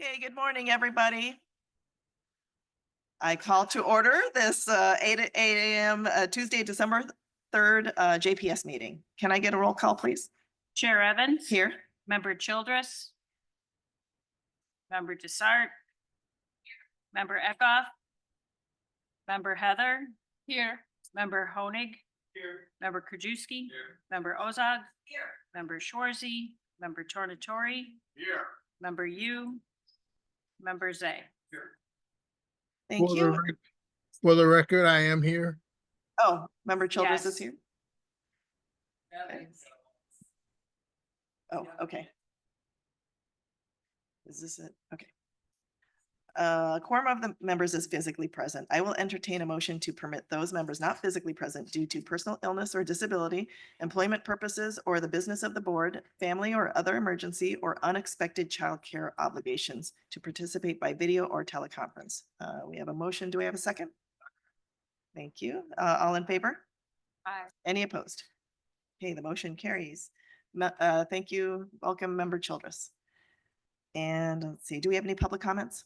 Okay, good morning, everybody. I call to order this 8 a.m. Tuesday, December 3rd JPS meeting. Can I get a roll call, please? Chair Evans. Here. Member Childress. Member Desart. Member Eckhoff. Member Heather. Here. Member Honig. Here. Member Krajewski. Here. Member Ozog. Here. Member Shorzy. Member Tornatori. Here. Member Yu. Member Zay. Here. Thank you. For the record, I am here. Oh, Member Childress is Yes. here? Okay. Oh, okay. Is this it? Okay. Quorum of the members is physically present. I will entertain a motion to permit those members not physically present due to personal illness or disability, employment purposes, or the business of the board, family or other emergency, or unexpected childcare obligations to participate by video or teleconference. We have a motion. Do we have a second? Thank you. All in favor? Aye. Any opposed? Okay, the motion carries. Thank you. Welcome, Member Childress. And let's see, do we have any public comments?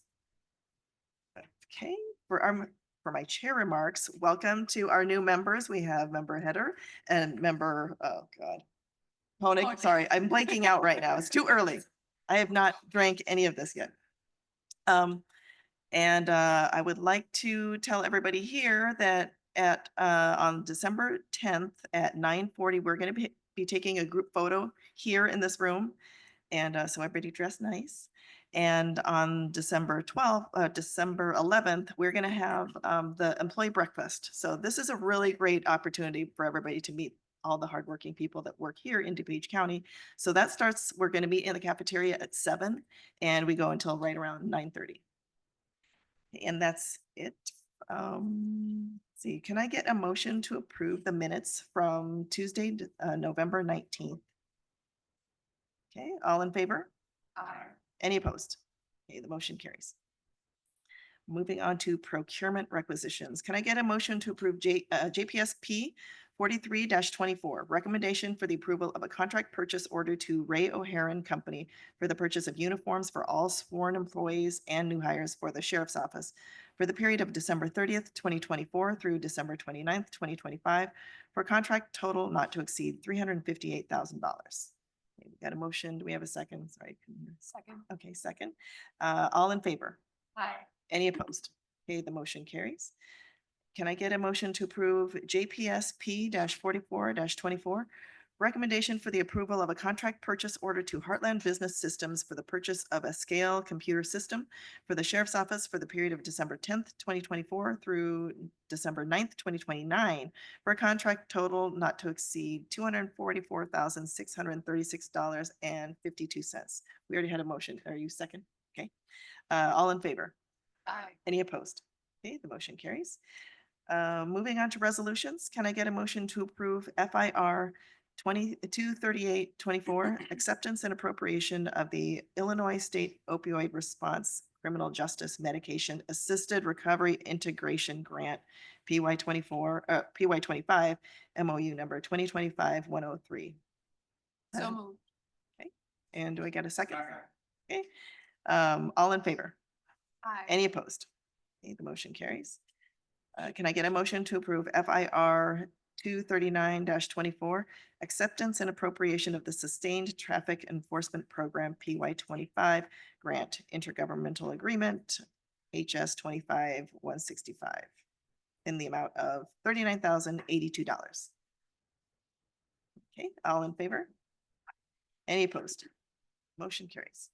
Okay, for my chair remarks, welcome to our new members. We have Member Header and Member, oh God, Honig. Sorry, I'm blanking out right now. It's too early. I have not drank any of this yet. I would like to tell everybody here that on December 10th at 9:40, we're going to be taking a group photo here in this room. And so everybody dressed nice. And on December 11th, we're going to have the employee breakfast. So this is a really great opportunity for everybody to meet all the hardworking people that work here in DuPage County. So that starts, we're going to meet in the cafeteria at 7 and we go until right around 9:30. And that's it. See, can I get a motion to approve the minutes from Tuesday, November 19th? Okay, all in favor? Aye. Any opposed? Okay, the motion carries. Moving on to procurement requisitions. Can I get a motion to approve JPSP 43-24, recommendation for the approval of a contract purchase order to Ray O'Hare and Company for the purchase of uniforms for all sworn employees and new hires for the Sheriff's Office for the period of December 30th, 2024 through December 29th, 2025, for a contract total not to exceed $358,000. Okay, we got a motion. Do we have a second? Sorry. Second. Okay, second. All in favor? Aye. Any opposed? Okay, the motion carries. Can I get a motion to approve JPSP 44-24? Recommendation for the approval of a contract purchase order to Heartland Business Systems for the purchase of a scale computer system for the Sheriff's Office for the period of December 10th, 2024 through December 9th, 2029, for a contract total not to exceed $244,636.52. We already had a motion. Are you second? Okay. All in favor? Aye. Any opposed? Okay, the motion carries. Moving on to resolutions, can I get a motion to approve FIR 223824, acceptance and appropriation of the Illinois State Opioid Response Criminal Justice Medication Assisted Recovery Integration Grant, PY25, MOU number 2025-103. So moved. Okay, and do I get a second? Okay, all in favor? Aye. Any opposed? Okay, the motion carries. Can I get a motion to approve FIR 239-24, acceptance and appropriation of the Sustained Traffic Enforcement Program PY25 grant intergovernmental agreement HS 25-165 in the amount of $39,082. Okay, all in favor? Any opposed? Motion carries.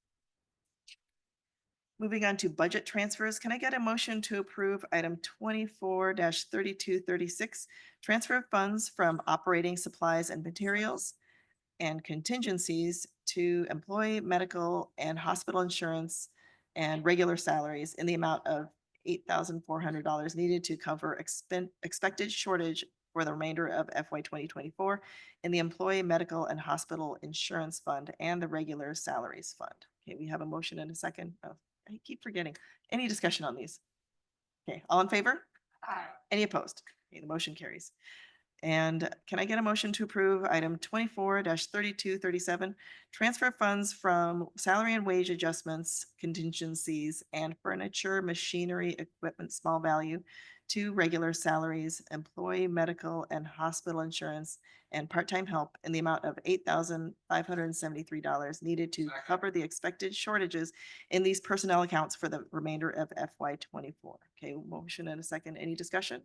Moving on to budget transfers, can I get a motion to approve item 24-3236, transfer of funds from operating supplies and materials and contingencies to employee, medical, and hospital insurance and regular salaries in the amount of $8,400 needed to cover expected shortage for the remainder of FY 2024 in the employee, medical, and hospital insurance fund and the regular salaries fund. Okay, we have a motion and a second. Oh, I keep forgetting. Any discussion on these? Okay, all in favor? Aye. Any opposed? Okay, the motion carries. And can I get a motion to approve item 24-3237, transfer funds from salary and wage adjustments, contingencies, and furniture, machinery, equipment, small value to regular salaries, employee, medical, and hospital insurance, and part-time help in the amount of $8,573 needed to cover the expected shortages in these personnel accounts for the remainder of FY 24. Okay, motion and a second. Any discussion?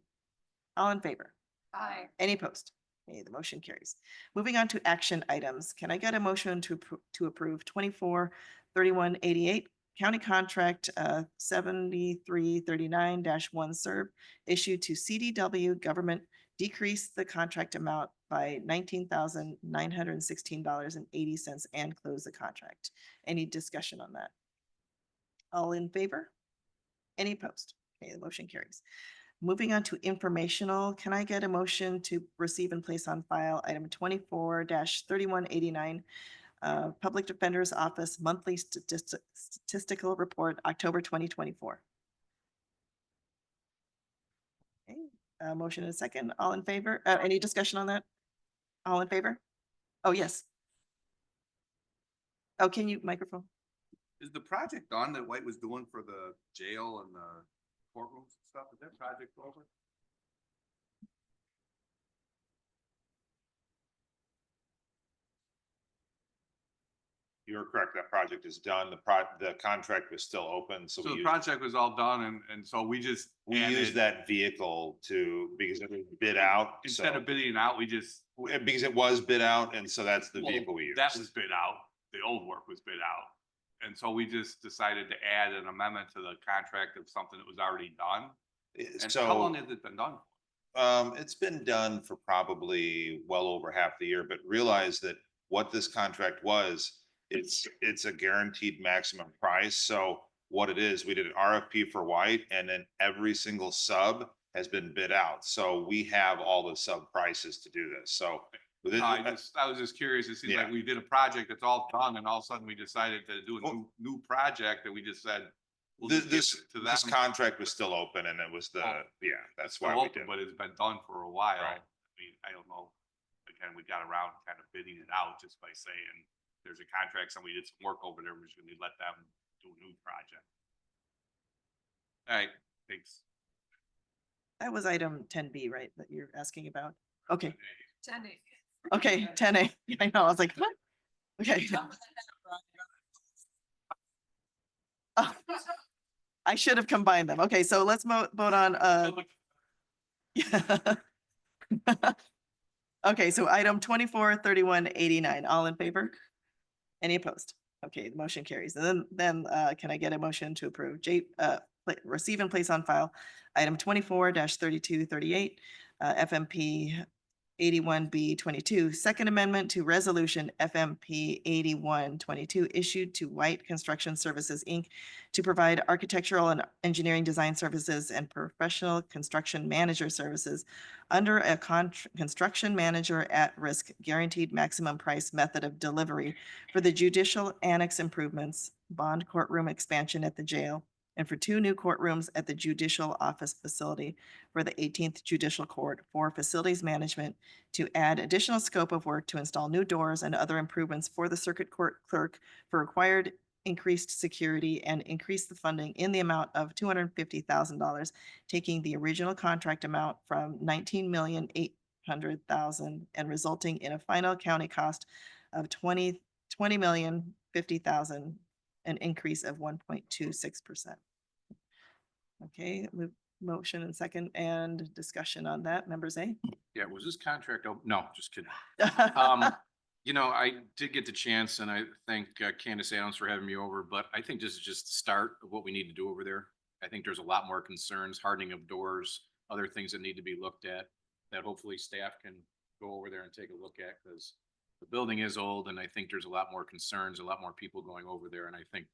All in favor? Aye. Any opposed? Okay, the motion carries. Moving on to action items. Can I get a motion to approve 24-3188 county contract 7339-1 serve issued to CDW government, decrease the contract amount by $19,916.80 and close the contract. Any discussion on that? All in favor? Any opposed? Okay, the motion carries. Moving on to informational, can I get a motion to receive and place on file item 24-3189, Public Defender's Office Monthly Statistical Report, October 2024? Okay, motion and a second. All in favor? Any discussion on that? All in favor? Oh, yes. Oh, can you microphone? Is the project done that White was doing for the jail and the courtrooms and stuff? Is that project over? You're correct, that project is done. The contract was still open, so So we the used, project was all done and so we just we used added, that vehicle because it was bid out. instead So of bidding out, we just. because it was bid out, and so that's the well, vehicle we used. That was bid out. The old work was bid out. And so we just decided to add an amendment to the contract of something that was already done. And how long So, has it been done? it's been done for probably well over half the year, but realize that what this contract was, it's a guaranteed maximum price. So what it is, we did an RFP for White, and then every single sub has been bid out. So we have all the sub prices to do this. So within, I was just curious. It seems Yeah. like we did a project that's all done and all of a sudden we decided to do a Well- new project that we just said. we'll this, just give this, it to this them. contract was still open, and it was Oh. yeah, that's Still why we open, did. but it's been done for a while. Right. I mean, I don't know. Again, we got around kind of bidding it out just by saying there's a contract, somebody did some work over there, we're just gonna let them do a new project. All right, thanks. That was item 10B, right, that you're asking about? Okay, Jenny. okay, 10A. I know, I was like, what? Okay. Oh, I should have combined them. Okay, so let's vote on, yeah. Okay, so item 24-3189, all in favor? Any opposed? Okay, the motion carries. And then can I get a motion to approve receive and place on file item 24-3238, FMP 81B22, Second Amendment to Resolution FMP 8122 issued to White Construction Services, Inc. to provide architectural and engineering design services and professional construction manager services under a construction manager at risk guaranteed maximum price method of delivery for the judicial annex improvements, bond courtroom expansion at the jail, and for 2 new courtrooms at the judicial office facility for the 18th Judicial Court for facilities management to add additional scope of work to install new doors and other improvements for the circuit court clerk for required increased security and increase the funding in the amount of $250,000, taking the original contract amount from $19,800,000 and resulting in a final county cost of $20,050,000, an increase of 1.26%. Okay, motion and second and discussion on that. Members A? Yeah, was this contract, no, just kidding. You know, I did get the chance and I thank Candace Adams for having me over, but I think this is just the start of what we need to do over there. I think there's a lot more concerns, hardening of doors, other things that need to be looked at that hopefully staff can go over there and take a look at, because the building is old and I think there's a lot more concerns, a lot more people going over there. And I think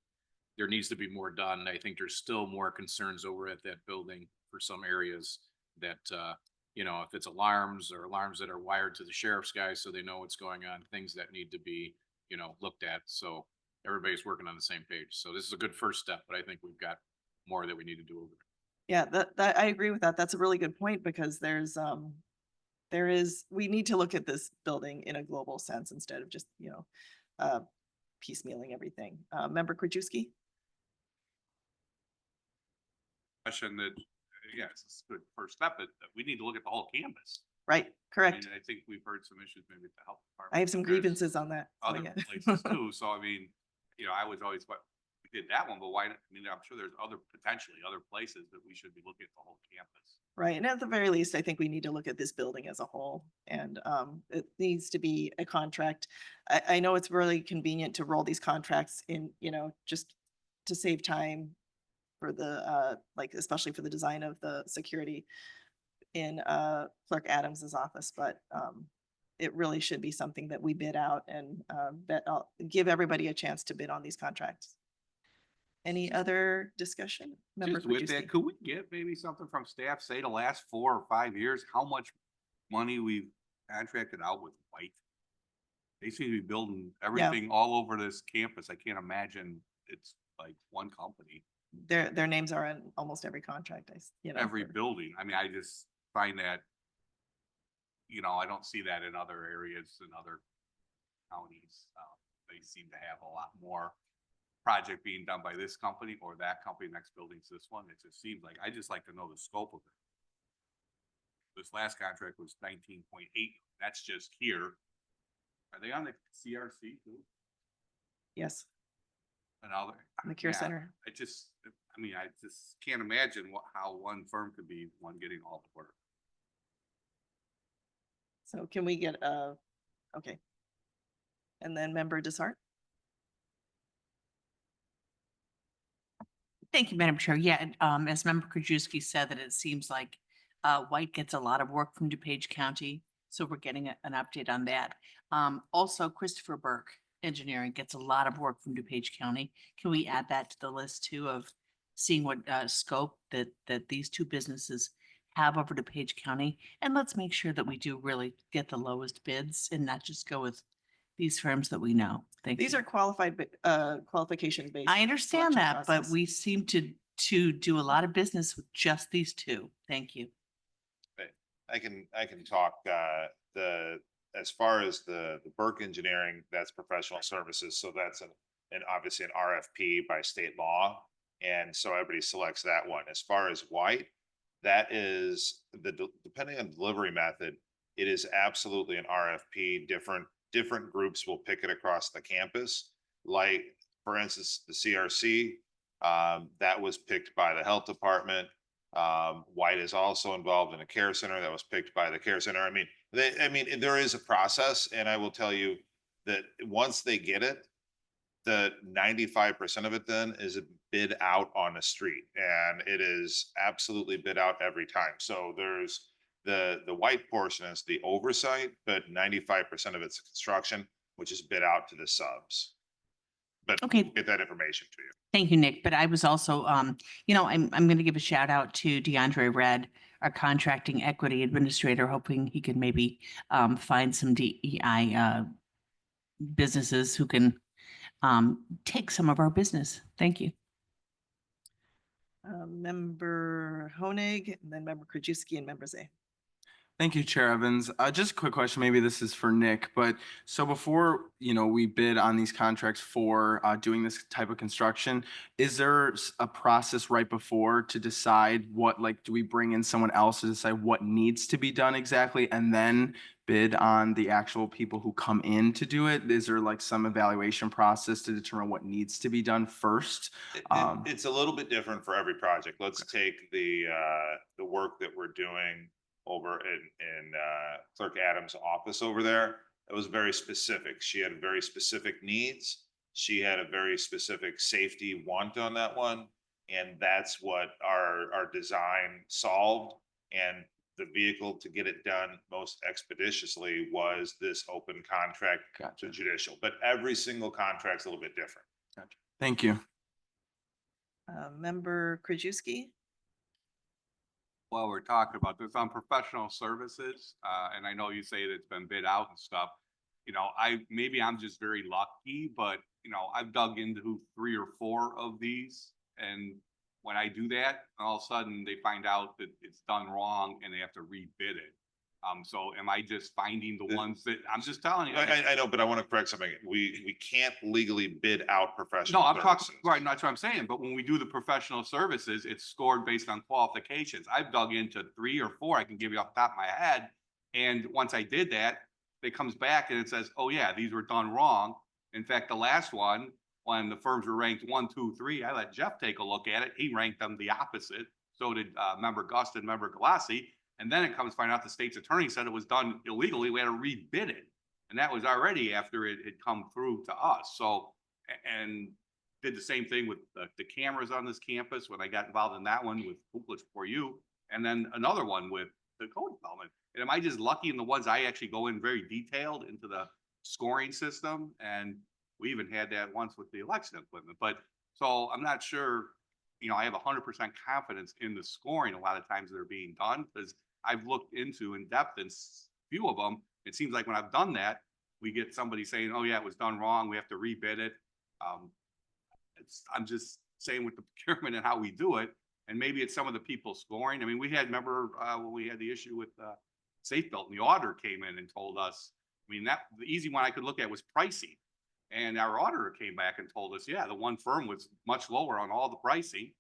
there needs to be more done. I think there's still more concerns over at that building for some areas that, you know, if it's alarms or alarms that are wired to the sheriff's guys so they know what's going on, things that need to be, you know, looked at. So everybody's working on the same page. So this is a good first step, but I think we've got more that we need to do over there. Yeah, that I agree with that. That's a really good point because there's we need to look at this building in a global sense instead of just, piecemealing everything. Member Krajewski? Question that, yeah, it's a good first step, but we need to look at the whole campus. Right, I correct. mean, I think we've heard some issues maybe with the health department. I have some but there's grievances on that. so Other yeah. places too, so I mean, I was always, what, we did that one, but why, not? I mean, I'm sure there's potentially other places that we should be looking at the whole campus. Right, and at the very least, I think we need to look at this building as a whole, and it needs to be a contract. I know it's really convenient to roll these contracts in, just to save time for the, like, especially for the design of the security in Clerk Adams's office, but it really should be something that we bid out and give everybody a chance to bid on these contracts. Any other discussion? Member Just with Krajewski? that, could we get maybe something from staff, say the last 4 or 5 years, how much money we've contracted out with White? They seem to be building everything all over this campus. I can't imagine it's like one company, Their names are in almost every contract, every for- building. I mean, I just find that, I don't see that in other areas and other counties. They seem to have a lot more project being done by this company or that company, next building's this one. It just seems like, I just like to know the scope of it. This last contract was 19.8. That's just here. Are they on the CRC too? Yes, And other? in the Care Yeah, Center. I just can't imagine how one firm could be one getting all the work. So can we get okay. And then Member Desart? Thank you, Madam Chair. Yeah, and, as Member Krajewski said, that it seems like White gets a lot of work from DuPage County, so we're getting an update on that. Also, Christopher Burke Engineering gets a lot of work from DuPage County. Can we add that to the list too of seeing what scope that these two businesses have over DuPage County? And let's make sure that we do really get the lowest bids and not just go with these firms that we know. Thank you. These are qualified, qualification based. I understand selection that, but process. we seem to do a lot of business with just these two. Thank you. I can talk, as far as the Burke Engineering, that's professional services, so that's obviously an RFP by state law. And so everybody selects that one. As far as White, that is depending on delivery method, it is absolutely an RFP. Different groups will pick it across the campus. Like, for instance, the CRC, that was picked by the health department. White is also involved in a care center that was picked by the care center. I mean, there is a process, and I will tell you that once they get it, the 95% of it then is bid out on the street, and it is absolutely bid out every time. So there's the White portion is the oversight, but 95% of it's construction, which is bid out to the subs. But Okay. we'll get that information to you. Thank you, Nick. But I was also, I'm going to give a shout out to DeAndre Red, our contracting equity administrator, hoping he could maybe find some DEI businesses who can take some of our business. Thank you. Member Honig, and then Member Krajewski and Member Zay. Thank you, Chair Evans. Just a quick question, maybe this is for Nick, but so before, we bid on these contracts for doing this type of construction, is there a process right before to decide what, do we bring in someone else to decide what needs to be done exactly and then bid on the actual people who come in to do it? Is there some evaluation process to determine what needs to be done first? It's a little bit different for every project. Let's take the work that we're doing over in Clerk Adams' office over there. It was very specific. She had very specific needs. She had a very specific safety want on that one. And that's what our design solved. And the vehicle to get it done most expeditiously was this open contract to Judicial. But every single contract's a little bit different. Gotcha. Thank you. Member Krajewski? While we're talking about this on professional services, and I know you say that it's been bid out and stuff, maybe I'm just very lucky, but I've dug into 3 or 4 of these, and when I do that, all of a sudden they find out that it's done wrong and they have to rebid it. So am I just finding the ones that, I'm just telling you. I know, but I want to correct something. We can't legally bid out professional. No, I'm talking, services. right, that's what I'm saying, but when we do the professional services, it's scored based on qualifications. I've dug into 3 or 4, I can give you off the top of my head. And once I did that, it comes back and it says, oh yeah, these were done wrong. In fact, the last one, when the firms were ranked 1, 2, 3, I let Jeff take a look at it. He ranked them the opposite. So did member Gust and member Galassi. And then it comes to find out the state's attorney said it was done illegally. We had to rebid it. And that was already after it had come through to us. So, and did the same thing with the cameras on this campus when I got involved in that one with Hooplich for you. And then another one with the code development. And am I just lucky in the ones I actually go in very detailed into the scoring system? And we even had that once with the election equipment. But so I'm not sure, you know, I have 100% confidence in the scoring a lot of times that are being done because I've looked into in depth in few of them. It seems like when I've done that, we get somebody saying, oh yeah, it was done wrong. We have to rebid it. I'm just saying with the procurement and how we do it. And maybe it's some of the people scoring. I mean, we had, remember when we had the issue with Safe Belt and the auditor came in and told us, I mean, that the easy one I could look at was pricing. And our auditor came back and told us, yeah, the one firm was much lower on all the pricing,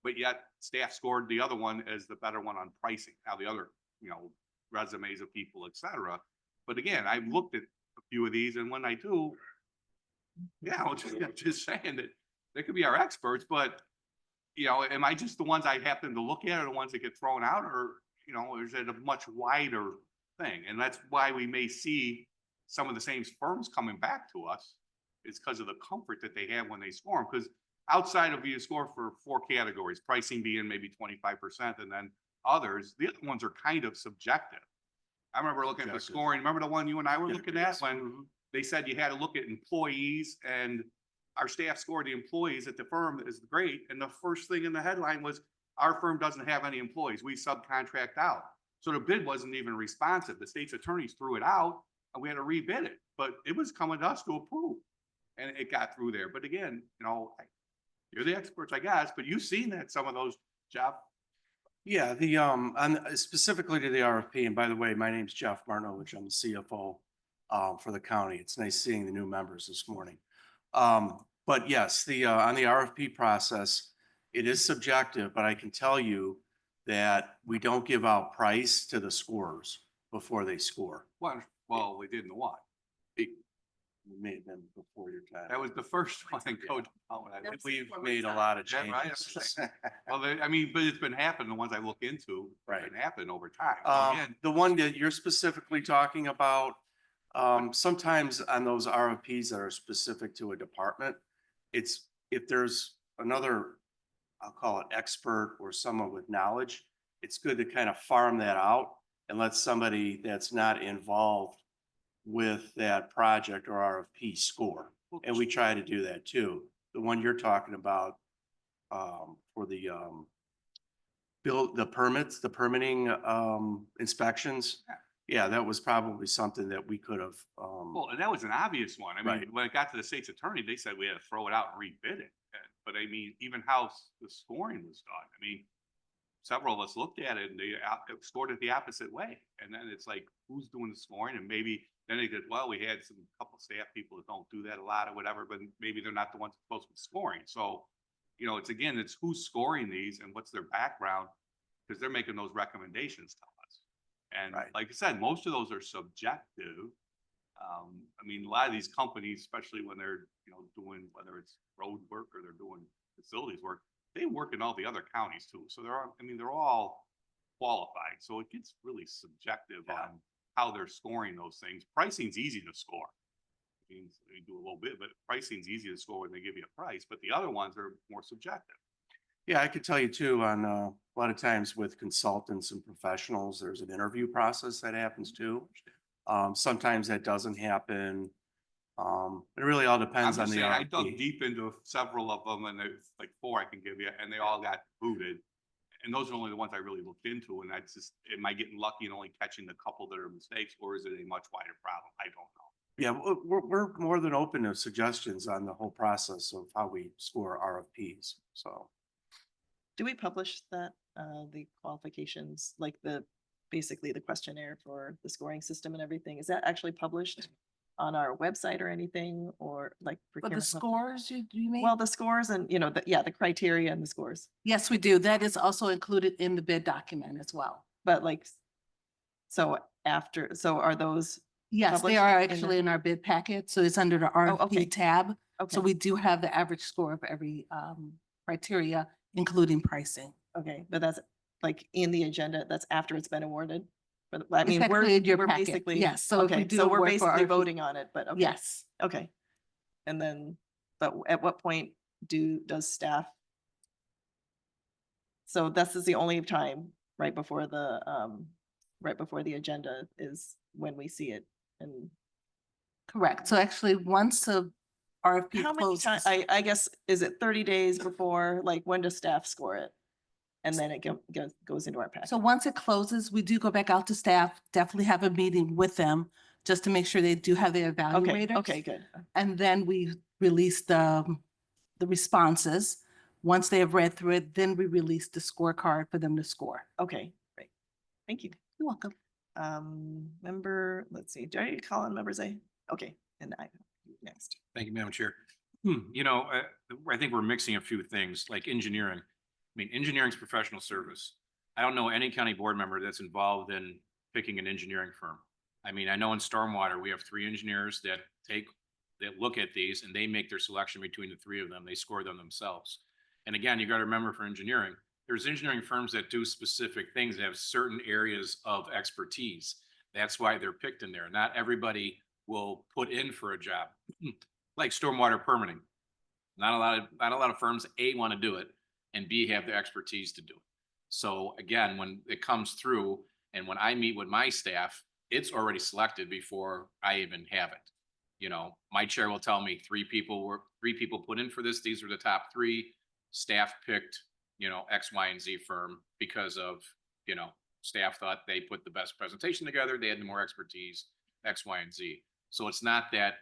but yet staff scored the other one as the better one on pricing. Now the other, you know, resumes of people, et cetera. But again, I've looked at a few of these and when I do, yeah, I'm just saying that they could be our experts, but you know, am I just the ones I happen to look at or the ones that get thrown out or, you know, is it a much wider thing? And that's why we may see some of the same firms coming back to us. It's because of the comfort that they have when they score them. Because outside of you score for 4 categories, pricing being maybe 25%, and then others, the other ones are kind of subjective. I remember looking at the scoring. Remember the one you and I were looking at when they said you had to look at employees and our staff scored the employees at the firm is great. And the first thing in the headline was our firm doesn't have any employees. We subcontract out. So the bid wasn't even responsive. The state's attorneys threw it out and we had to rebid it, but it was coming to us to approve and it got through there. But again, you know, you're the experts, I guess, but you've seen that some of those, Jeff. Yeah, on specifically to the RFP, and by the way, my name's Jeff Martinovich. I'm the CFO for the county. It's nice seeing the new members this morning. But yes, on the RFP process, it is subjective, but I can tell you that we don't give out price to the scorers before they score. Well, we did in the one. It may have been before your time. That was the first one in code. We've made a lot of Yeah, right, changes. Well, I mean, but it's been happening, the ones I look into, Right. it's been happening over time. So again, The one that you're specifically talking about, sometimes on those RFPs that are specific to a department, it's, if there's another, I'll call it expert or someone with knowledge, it's good to kind of farm that out and let somebody that's not involved with that project or RFP score. And we try to do that too. The one you're talking about, for the, the permits, the permitting, inspections. Yeah, that was probably something that we could have, well, and that was an obvious one. I mean, Right. when it got to the state's attorney, they said we had to throw it out and rebid it. But I mean, even how the scoring was done, I mean, several of us looked at it and they scored it the opposite way. And then it's like, who's doing the scoring? And maybe then they did, well, we had some couple staff people that don't do that a lot or whatever, but maybe they're not the ones supposed to be scoring. So, you know, it's again, it's who's scoring these and what's their background, because they're making those recommendations to us. And Right. like I said, most of those are subjective. I mean, a lot of these companies, especially when they're, you know, doing, whether it's road work or they're doing facilities work, they work in all the other counties too. So they're all qualified. So it gets really subjective on how they're scoring those things. Pricing's easy to score. I mean, they do a little bit, but pricing's easy to score when they give you a price, but the other ones are more subjective. yeah, I could tell you too, on a lot of times with consultants and professionals, there's an interview process that happens too. Sometimes that doesn't happen. It really all I'm depends on just the saying, I dug RFP. deep into several of them and there's like 4 I can give you and they all got booted. And those are only the ones I really looked into. And that's just, am I getting lucky and only catching the couple that are mistakes or is it a much wider problem? I don't know. Yeah, we're more than open to suggestions on the whole process of how we score RFPs. So Do we publish that, the qualifications, like the basically the questionnaire for the scoring system and everything. Is that actually published on our website or anything, or like? But the procurement website? scores, you mean? Well, the scores and, the criteria and the scores, Yes, we do. That is also included in the bid document as well. but like, so are those, Yes, they Published are in the- actually in our bid packet, so it's under the okay. RFP tab. okay, So we do have the average score of every criteria, including pricing. okay, but that's like in the agenda, that's after it's been awarded? I It's mean, actually in your we're packet, basically. yes. So if we Okay, do so we're award for basically RFP voting on it, but okay. Yes. Okay. And then, but at what point does staff? So this is the only time right before the agenda is when we see it. And Correct. So actually, once the RFP how many times, closes, I guess, is it 30 days before, like, when does staff score it? And then it goes into our packet. so once it closes, we do go back out to staff, definitely have a meeting with them just to make sure they do have their Okay, evaluators. okay, good. And then we release the responses. Once they have read through it, then we release the scorecard for them to score. Okay, great. Thank you. You're welcome. Let's see, do I call on members A? Okay, and I, next. Thank you, Madam Chair. I think we're mixing a few things like engineering. I mean, engineering's professional service. I don't know any county board member that's involved in picking an engineering firm. I mean, I know in stormwater, we have 3 engineers that look at these and they make their selection between the 3 of them. They score them themselves. And again, you got to remember for engineering, there's engineering firms that do specific things that have certain areas of expertise. That's why they're picked in there. Not everybody will put in for a job like stormwater permitting. Not a lot of firms, A, want to do it, and B, have the expertise to do it. So again, when it comes through and when I meet with my staff, it's already selected before I even have it. My chair will tell me 3 people put in for this. These are the top 3. Staff picked, X, Y, and Z firm because of, staff thought they put the best presentation together. They had the more expertise, X, Y, and Z. So it's not that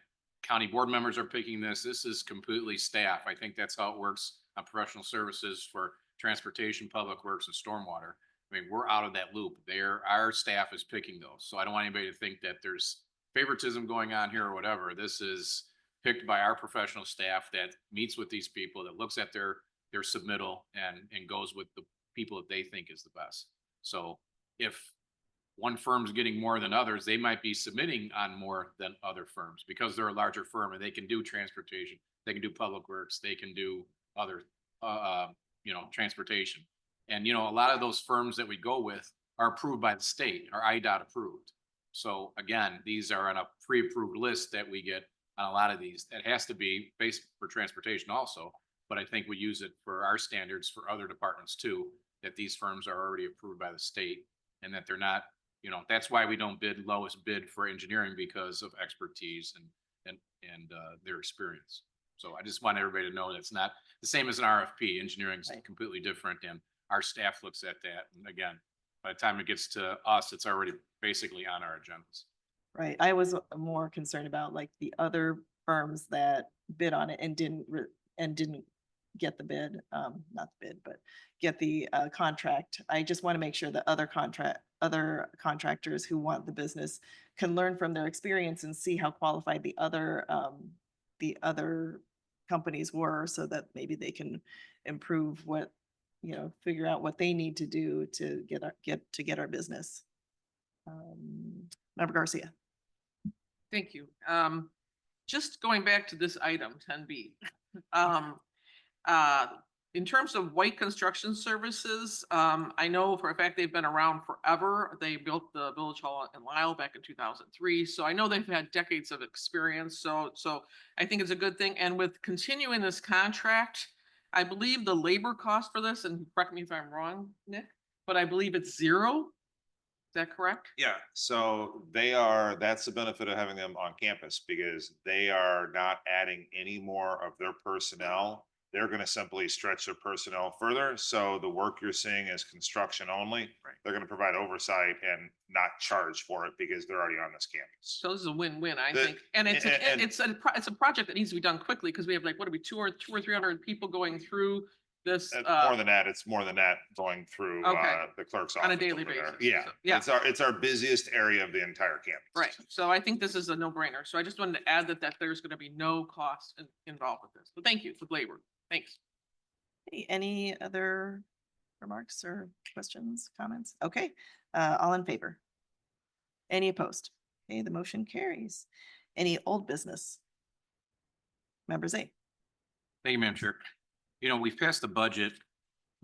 county board members are picking this. This is completely staff. I think that's how it works on professional services for transportation, public works, and stormwater. I mean, we're out of that loop. Our staff is picking those. So I don't want anybody to think that there's favoritism going on here or whatever. This is picked by our professional staff that meets with these people, that looks at their submittal and goes with the people that they think is the best. So if one firm's getting more than others, they might be submitting on more than other firms because they're a larger firm and they can do transportation, they can do public works, they can do other, transportation. And, a lot of those firms that we go with are approved by the state, are IDOT approved. So again, these are on a pre-approved list that we get on a lot of these. That has to be based for transportation also, but I think we use it for our standards for other departments too, that these firms are already approved by the state and that they're not, that's why we don't bid lowest bid for engineering because of expertise and their experience. So I just want everybody to know that's not the same as an RFP. Engineering is Right. completely different and our staff looks at that. And again, by the time it gets to us, it's already basically on our agendas. Right, I was more concerned about like the other firms that bid on it and didn't get the bid, not the bid, but get the contract. I just want to make sure that other contractors who want the business can learn from their experience and see how qualified the other companies were, so that maybe they can improve figure out what they need to do to get our business. Member Garcia. Thank you. Just going back to this item, 10B. In terms of White Construction Services, I know for a fact they've been around forever. They built the Village Hall in Lisle back in 2003. So I know they've had decades of experience. So I think it's a good thing. And with continuing this contract, I believe the labor cost for this, and correct me if I'm wrong, Nick, but I believe it's 0. Is that correct? Yeah, so that's the benefit of having them on campus because they are not adding any more of their personnel. They're going to simply stretch their personnel further. So the work you're seeing is construction only. Right. They're going to provide oversight and not charge for it because they're already on this campus. So this is a win-win, I The- think. And it's and- it's a project that needs to be done quickly because we have like, what are we, 200 or 300 people going through this, More than that, it's more than that going through, Okay. the clerk's office. On a daily over there. basis. Yeah, So, yeah. it's our busiest area of the entire campus. Right, so I think this is a no-brainer. So I just wanted to add that there's gonna be no cost involved with this. But thank you for the labor. Thanks. Any other remarks or questions, comments? Okay, all in favor? Any opposed? Okay, the motion carries. Any old business? Members A. Thank you, Madam Chair. You know, we've passed the budget.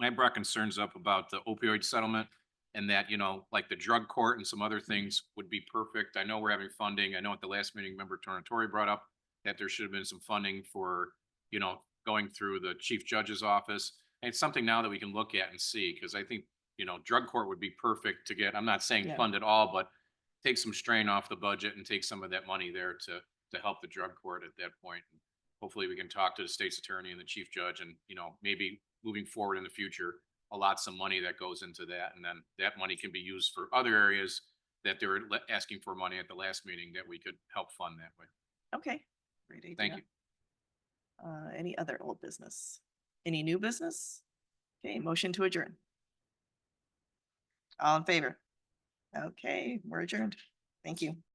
I brought concerns up about the opioid settlement and that, you know, like the drug court and some other things would be perfect. I know we're having funding. I know at the last meeting, member Tornatori brought up that there should have been some funding for, you know, going through the chief judge's office. And it's something now that we can look at and see, because I think, you know, drug court would be perfect to get, I'm not saying Yeah. fund it all, but take some strain off the budget and take some of that money there to help the drug court at that point. Hopefully we can talk to the state's attorney and the chief judge and, you know, maybe moving forward in the future, allot some money that goes into that. And then that money can be used for other areas that they were asking for money at the last meeting that we could help fund that way. Okay, great idea. Thank you. Any other old business? Any new business? Okay, motion to adjourn. All in favor? Okay, we're adjourned. Thank you.